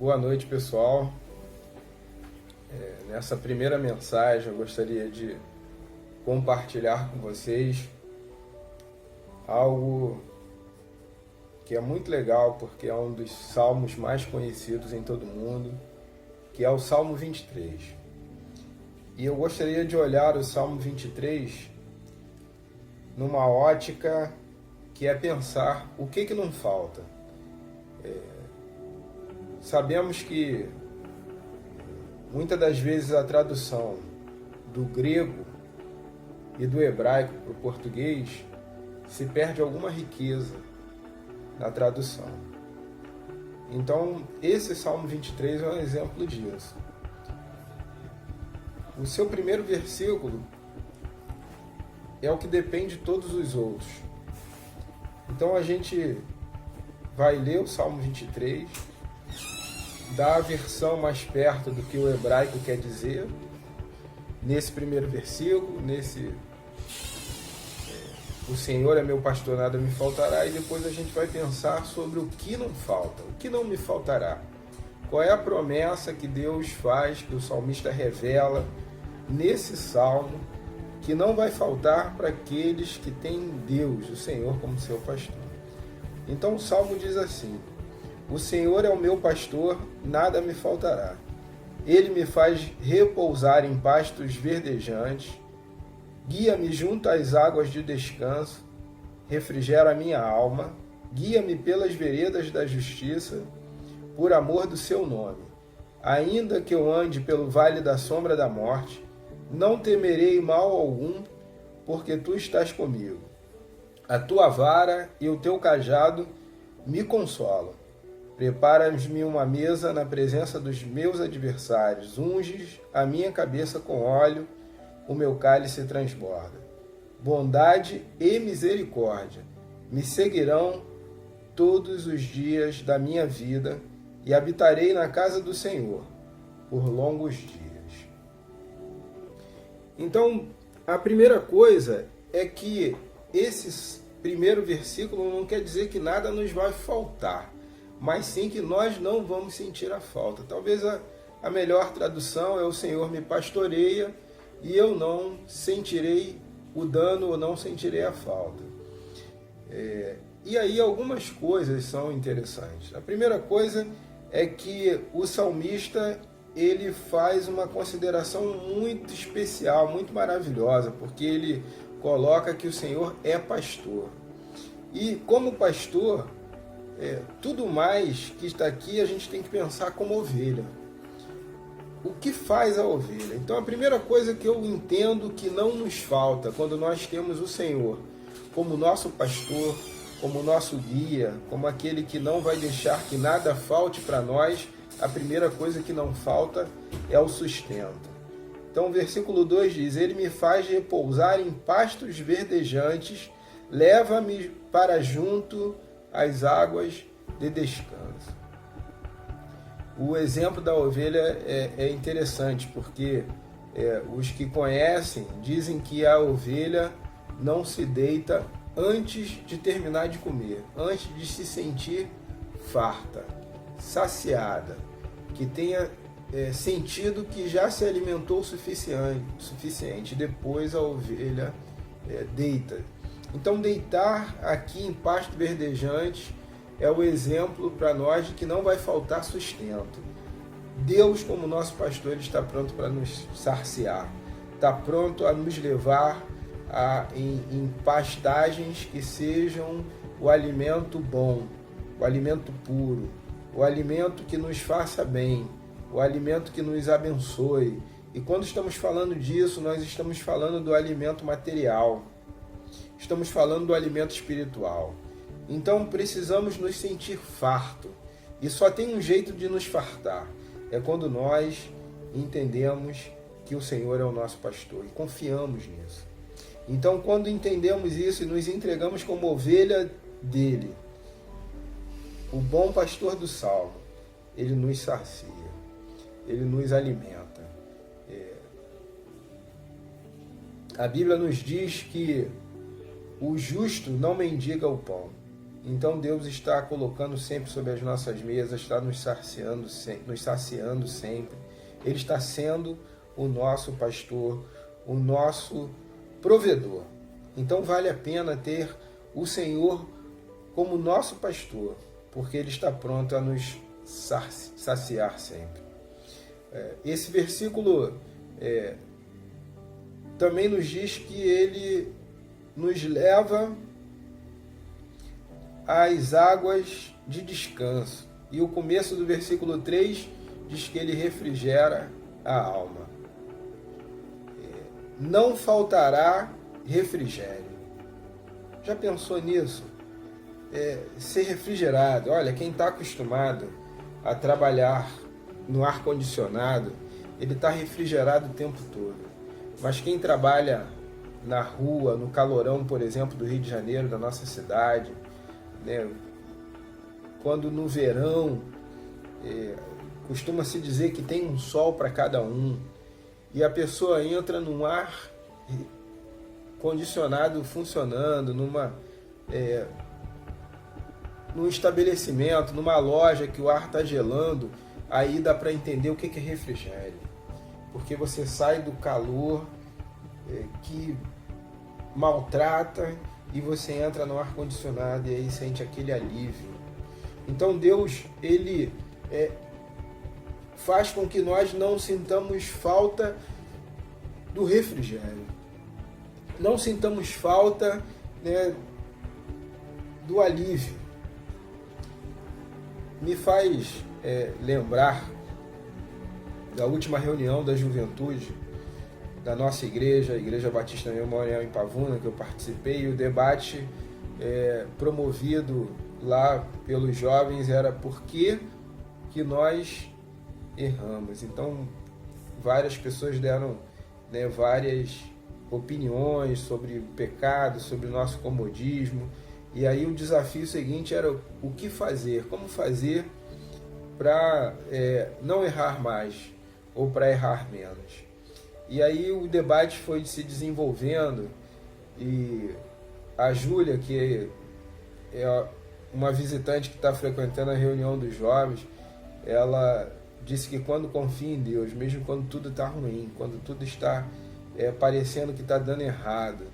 Boa noite, pessoal. Nessa primeira mensagem eu gostaria de compartilhar com vocês algo que é muito legal, porque é um dos salmos mais conhecidos em todo mundo, que é o Salmo 23. E eu gostaria de olhar o Salmo 23 numa ótica que é pensar o que não falta. Sabemos que muitas das vezes a tradução do grego e do hebraico para o português se perde alguma riqueza na tradução. Então, esse Salmo 23 é um exemplo disso. O seu primeiro versículo é o que depende de todos os outros. Então, a gente vai ler o Salmo 23, dar a versão mais perto do que o hebraico quer dizer, nesse primeiro versículo, o Senhor é meu pastor, nada me faltará, e depois a gente vai pensar sobre o que não falta, o que não me faltará. Qual é a promessa que Deus faz, que o salmista revela nesse salmo, que não vai faltar para aqueles que têm Deus, o Senhor, como seu pastor. Então o salmo diz assim: o Senhor é o meu pastor, nada me faltará. Ele me faz repousar em pastos verdejantes, guia-me junto às águas de descanso, refrigera a minha alma, guia-me pelas veredas da justiça, por amor do seu nome. Ainda que eu ande pelo vale da sombra da morte, não temerei mal algum, porque tu estás comigo. A tua vara e o teu cajado me consolam. Preparas-me uma mesa na presença dos meus adversários, unges a minha cabeça com óleo, o meu cálice transborda. Bondade e misericórdia me seguirão todos os dias da minha vida e habitarei na casa do Senhor por longos dias. Então, a primeira coisa é que esse primeiro versículo não quer dizer que nada nos vai faltar, mas sim que nós não vamos sentir a falta. Talvez a melhor tradução é: o Senhor me pastoreia e eu não sentirei o dano ou não sentirei a falta. E aí algumas coisas são interessantes. A primeira coisa é que o salmista ele faz uma consideração muito especial, muito maravilhosa, porque ele coloca que o Senhor é pastor. E como pastor, tudo mais que está aqui a gente tem que pensar como ovelha. O que faz a ovelha? Então a primeira coisa que eu entendo que não nos falta quando nós temos o Senhor como nosso pastor, como nosso guia, como aquele que não vai deixar que nada falte para nós, a primeira coisa que não falta é o sustento. Então o versículo 2 diz: ele me faz repousar em pastos verdejantes, leva-me para junto às águas de descanso. O exemplo da ovelha é interessante, porque os que conhecem dizem que a ovelha não se deita antes de terminar de comer, antes de se sentir farta, saciada, que tenha sentido que já se alimentou o suficiente. Depois a ovelha deita. Então deitar aqui em pasto verdejante é o exemplo para nós de que não vai faltar sustento. Deus, como nosso pastor, ele está pronto para nos saciar, está pronto a nos levar em pastagens que sejam o alimento bom, o alimento puro, o alimento que nos faça bem, o alimento que nos abençoe. E quando estamos falando disso, nós estamos falando do alimento material, estamos falando do alimento espiritual. Então precisamos nos sentir farto. E só tem um jeito de nos fartar: é quando nós entendemos que o Senhor é o nosso pastor e confiamos nisso. Então, quando entendemos isso e nos entregamos como ovelha dele, o bom pastor do Salmo, ele nos sacia, ele nos alimenta. A Bíblia nos diz que o justo não mendiga o pão, Então Deus está colocando sempre sobre as nossas mesas, está nos saciando sempre. Ele está sendo o nosso pastor, o nosso provedor. Então vale a pena ter o Senhor como nosso pastor, porque Ele está pronto a nos saciar sempre. Esse versículo também nos diz que Ele nos leva às águas de descanso. E o começo do versículo 3 diz que Ele refrigera a alma. Não faltará refrigério. Já pensou nisso? Ser refrigerado. Olha, quem está acostumado a trabalhar no ar-condicionado, ele está refrigerado o tempo todo. Mas quem trabalha na rua, no calorão, por exemplo, do Rio de Janeiro, da nossa cidade, né, quando no verão costuma-se dizer que tem um sol para cada um, e a pessoa entra num ar condicionado funcionando, num estabelecimento, numa loja que o ar está gelando, aí dá para entender o que é refrigério. Porque você sai do calor que maltrata e você entra no ar-condicionado e aí sente aquele alívio. Então Deus, Ele faz com que nós não sintamos falta do refrigério. Não sintamos falta, né, do alívio. Me faz lembrar da última reunião da juventude da nossa igreja, a Igreja Batista Memorial em Pavuna, que eu participei, e o debate promovido lá pelos jovens era por que nós erramos. Então, várias pessoas deram, né, várias opiniões sobre o pecado, sobre o nosso comodismo, e aí o desafio seguinte era o que fazer, como fazer para não errar mais ou para errar menos. E aí o debate foi se desenvolvendo e a Júlia, que é uma visitante que está frequentando a reunião dos jovens, ela disse que quando confia em Deus, mesmo quando tudo está ruim, quando tudo está parecendo que está dando errado,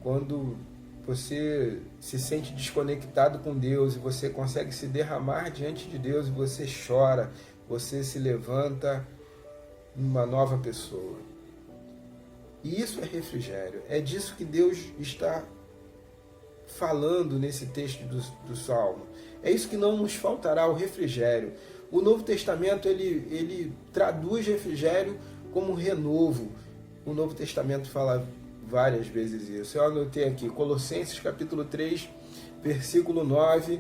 quando você se sente desconectado com Deus e você consegue se derramar diante de Deus e você chora, você se levanta uma nova pessoa. E isso é refrigério. É disso que Deus está falando nesse texto do Salmo. É isso que não nos faltará, o refrigério. O Novo Testamento ele traduz refrigério como renovo. O Novo Testamento fala várias vezes isso. Eu anotei aqui, Colossenses capítulo 3, versículo 9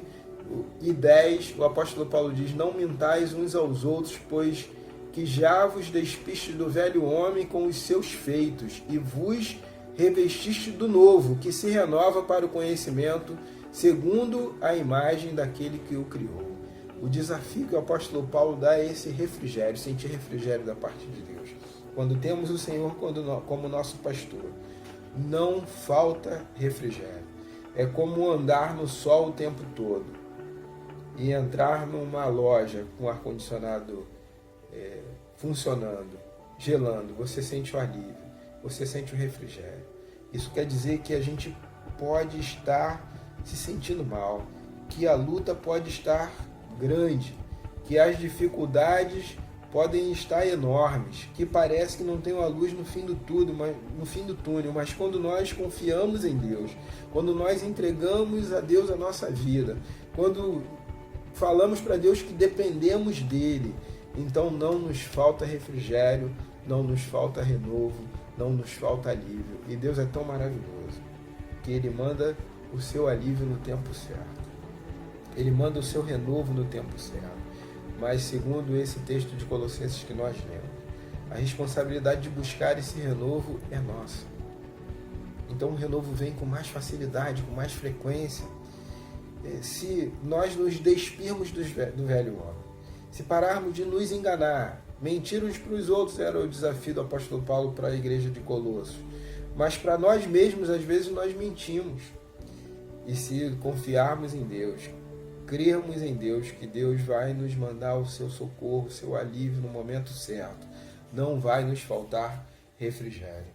e 10, o apóstolo Paulo diz: não mintais uns aos outros, pois que já vos despistes do velho homem com os seus feitos, e vos revestiste do novo, que se renova para o conhecimento, segundo a imagem daquele que o criou. O desafio que o apóstolo Paulo dá é esse refrigério, sentir refrigério da parte de Deus. Quando temos o Senhor como nosso pastor, não falta refrigério. É como andar no sol o tempo todo e entrar numa loja com ar-condicionado funcionando, gelando. Você sente o alívio, você sente o refrigério. Isso quer dizer que a gente pode estar se sentindo mal, que a luta pode estar grande, que as dificuldades podem estar enormes, que parece que não tem uma luz no fim do túnel, mas quando nós confiamos em Deus, quando nós entregamos a Deus a nossa vida, quando falamos para Deus que dependemos dele, então não nos falta refrigério, não nos falta renovo, não nos falta alívio. E Deus é tão maravilhoso que Ele manda o seu alívio no tempo certo. Ele manda o seu renovo no tempo certo. Mas segundo esse texto de Colossenses que nós lemos, a responsabilidade de buscar esse renovo é nossa. Então o renovo vem com mais facilidade, com mais frequência, se nós nos despirmos do velho homem. Se pararmos de nos enganar, mentir uns para os outros era o desafio do apóstolo Paulo para a igreja de Colossos. Mas para nós mesmos, às vezes, nós mentimos. E se confiarmos em Deus, crermos em Deus, que Deus vai nos mandar o seu socorro, o seu alívio no momento certo, não vai nos faltar refrigério.